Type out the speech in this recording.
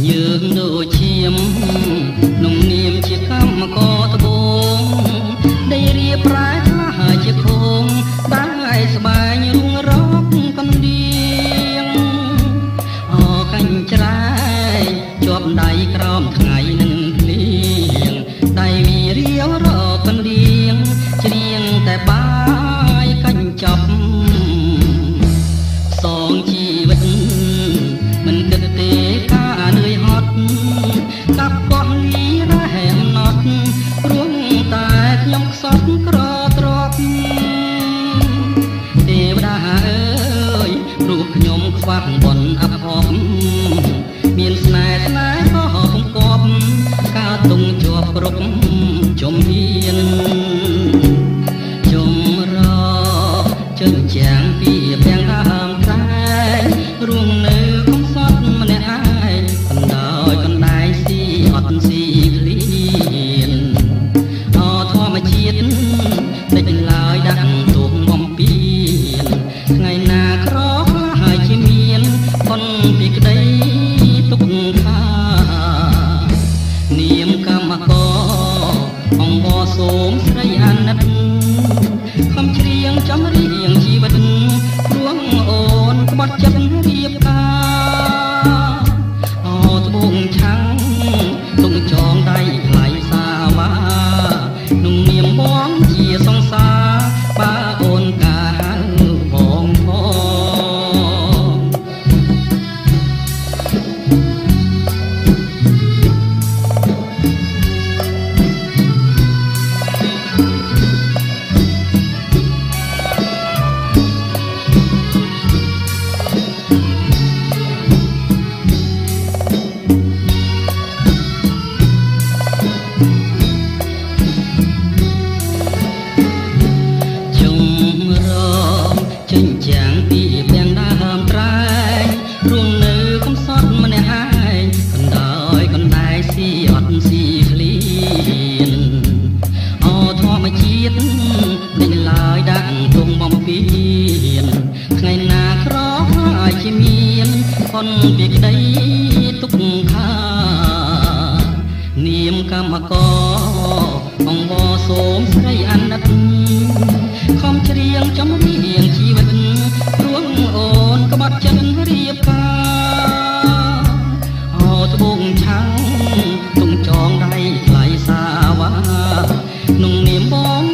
យើងដូចឈាមនំនាមជាកម្មករត្បូងได้រៀបប្រាខ្លះជាខូងបានស្បែករុងរកកណ្ដៀងអកាញ់ច្រែកជាប់ដៃក្រោមថ្ងៃនឹងភ្លៀងដៃវារៀវរកកណ្ដៀងច្រៀងតែបាយកាញ់ចប់សងជីវិតមិនគិតទេការនឿយហត់កាប់កោះលីរហែមណត់រួងតែខ្ញុំខ្សត់ក្រត្រប់ទេវតាអើយរូបខ្ញុំខ្វះបនអភ័ព្វមានស្នេហ៍ក៏ហំគប់កាទុងជាប់គ្រប់ជំហានជំរជើងជាងពីពាំងដើមត្រែរួងនៅកំសត់ម្នាក់ឯងកណ្ដោយកណ្ដាយស៊ីអត់ស៊ីឃ្លៀនអធម្មជាតិតិចឡើយដាក់ទុំបំពេញថ្ងៃណាក្រខ្លះហើយជាមានផុនពីក្តីទុកខានាមកម្មករអង្គបសូមស្រីអាណិតខំច្រៀងចំរៀងជីវិតរួងអូនក្បត់ចិត្តរៀបការអត្បូងឆាំងទុំចងដៃថ្លៃសាវ៉ាนุ่งនាមបងជាសង្សារបើអូនកាបងផងចិញ្ចាំងពីពាំងដើមត្រែងរួងនៅកំសត់ម្នាក់ឯងកណ្ដោយកណ្ដែកស៊ីអត់ស៊ីឃ្លៀនអធម្មជាតិនឹងឡើយដាក់ទុំបំពេញថ្ងៃណាក្រហើយជាមានផុនពីក្តីទុកខានាមកម្មករអង្គបសូមស្រីអាណិតខំច្រៀងចំរៀងជីវិតរួងអូនក្បត់ចិត្តរៀបការអត្បូងឆាំងទុំចងដៃថ្លៃសាវ៉ាนุ่งនាមបង